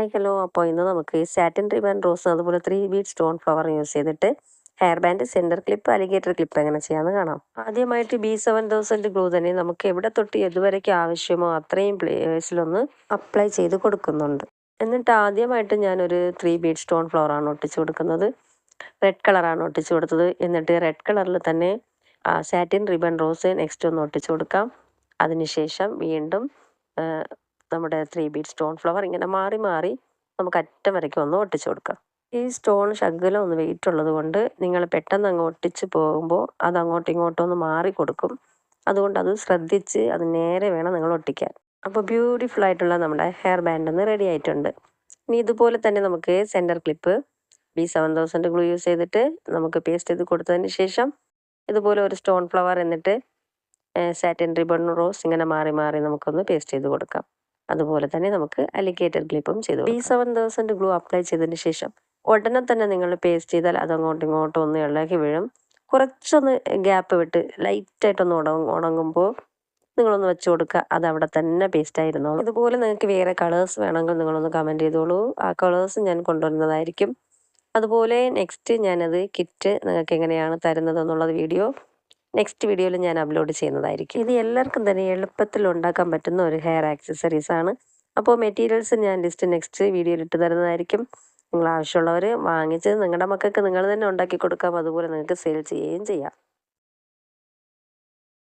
Hi hello. അപ്പോൾ ഇന്ന് നമുക്ക് സാറ്റിൻ റിബൺ റോസ് അതുപോലെ 3 ബീഡ് സ്റ്റോൺ ഫ്ലവർ യൂസ് ചെയ്തിട്ട് hair band, centre clip, alligator clip എങ്ങനെ ചെയ്യാമെന്ന് കാണാം. ആദ്യമായിട്ട് B7000 ഗ്ലൂ തന്നെ നമുക്ക് എവിടെ തൊട്ട് എതുവരയ്ക്ക് ആവശ്യമോ അത്രയും പ്ലേസിലൊന്ന് അപ്ലൈ ചെയ്ത് കൊടുക്കുന്നുണ്ട്. എന്നിട്ട് ആദ്യമായിട്ട് ഞാനൊരു 3 ബീഡ് സ്റ്റോൺ ഫ്ലവറാണ് ഒട്ടിച്ചു കൊടുക്കുന്നത്. റെഡ് കളറാണ് ഒട്ടിച്ചു കൊടുത്തത്. എന്നിട്ട് റെഡ് കളറിൽ തന്നെ സാറ്റിൻ റിബൺ റോസ് നെക്സ്റ്റ് ഒന്ന് ഒട്ടിച്ചു കൊടുക്കാം. അതിനുശേഷം വീണ്ടും നമ്മുടെ 3 ബീഡ് സ്റ്റോൺ ഫ്ലവർ ഇങ്ങനെ മാറി മാറി നമുക്ക് അറ്റം വരയ്ക്കും ഒന്ന് ഒട്ടിച്ചു കൊടുക്കാം. ഈ സ്റ്റോൺ ശകലം ഒന്ന് വെയിറ്റ് ഉള്ളത് കൊണ്ട് നിങ്ങൾ പെട്ടെന്ന് അങ്ങ് ഒട്ടിച്ച് പോകുമ്പോൾ അത് അങ്ങോട്ടും ഇങ്ങോട്ടും ഒന്ന് മാറി കൊടുക്കും. അതുകൊണ്ട് അത് ശ്രദ്ധിച്ച് അത് നേരെ വേണം നിങ്ങൾ ഒട്ടിക്കാൻ. അപ്പോൾ ബ്യൂട്ടിഫുൾ ആയിട്ടുള്ള നമ്മുടെ ഹെയർ ബാൻഡ് ഒന്ന് റെഡി ആയിട്ടുണ്ട്. ഇനി ഇതുപോലെ തന്നെ നമുക്ക് centre clip B7000 glue use ചെയ്തിട്ട് നമുക്ക് പേസ്റ്റ് ചെയ്ത് കൊടുത്തതിന് ശേഷം ഇതുപോലെ ഒരു സ്റ്റോൺ ഫ്ലവർ എന്നിട്ട് സാറ്റിൻ റിബൺ റോസ് ഇങ്ങനെ മാറി മാറി നമുക്കൊന്ന് പേസ്റ്റ് ചെയ്ത് കൊടുക്കാം. അതുപോലെ തന്നെ നമുക്ക് അലിഗേറ്റർ ക്ലിപ്പും ചെയ്തു B7000 ഗ്ലൂ അപ്ലൈ ചെയ്തതിന് ശേഷം ഉടനെ തന്നെ നിങ്ങൾ പേസ്റ്റ് ചെയ്താൽ അത് അങ്ങോട്ടും ഇങ്ങോട്ടും ഒന്ന് ഇളകി വീഴും. കുറച്ചൊന്ന് ഗ്യാപ്പ് വിട്ട് ലൈറ്റായിട്ടൊന്ന് ഉണങ്ങുമ്പോൾ നിങ്ങളൊന്ന് വെച്ച് കൊടുക്കുക. അത് അവിടെ തന്നെ പേസ്റ്റ് ആയിരുന്നോളൂ. ഇതുപോലെ നിങ്ങൾക്ക് വേറെ കളേഴ്സ് വേണമെങ്കിൽ നിങ്ങളൊന്ന് കമൻറ്റ് ചെയ്തോളൂ. ആ കളേഴ്സ് ഞാൻ കൊണ്ടുവരുന്നതായിരിക്കും. അതുപോലെ നെക്സ്റ്റ് ഞാനത് കിറ്റ് നിങ്ങൾക്ക് എങ്ങനെയാണ് തരുന്നത് എന്നുള്ളത് വീഡിയോ നെക്സ്റ്റ് വീഡിയോയിൽ ഞാൻ അപ്ലോഡ് ചെയ്യുന്നതായിരിക്കും. ഇത് എല്ലാവർക്കും തന്നെ എളുപ്പത്തിൽ ഉണ്ടാക്കാൻ പറ്റുന്ന ഒരു ഹെയർ ആക്സസറീസ് ആണ്. അപ്പോൾ മെറ്റീരിയൽസ് ഞാൻ ലിസ്റ്റ് നെക്സ്റ്റ് വീഡിയോയിൽ ഇട്ട് തരുന്നതായിരിക്കും. നിങ്ങൾ ആവശ്യമുള്ളവർ വാങ്ങിച്ച് നിങ്ങളുടെ മക്കൾക്ക് നിങ്ങൾ തന്നെ ഉണ്ടാക്കി കൊടുക്കാം. അതുപോലെ നിങ്ങൾക്ക് സെയിൽ ചെയ്യുകയും ചെയ്യാം.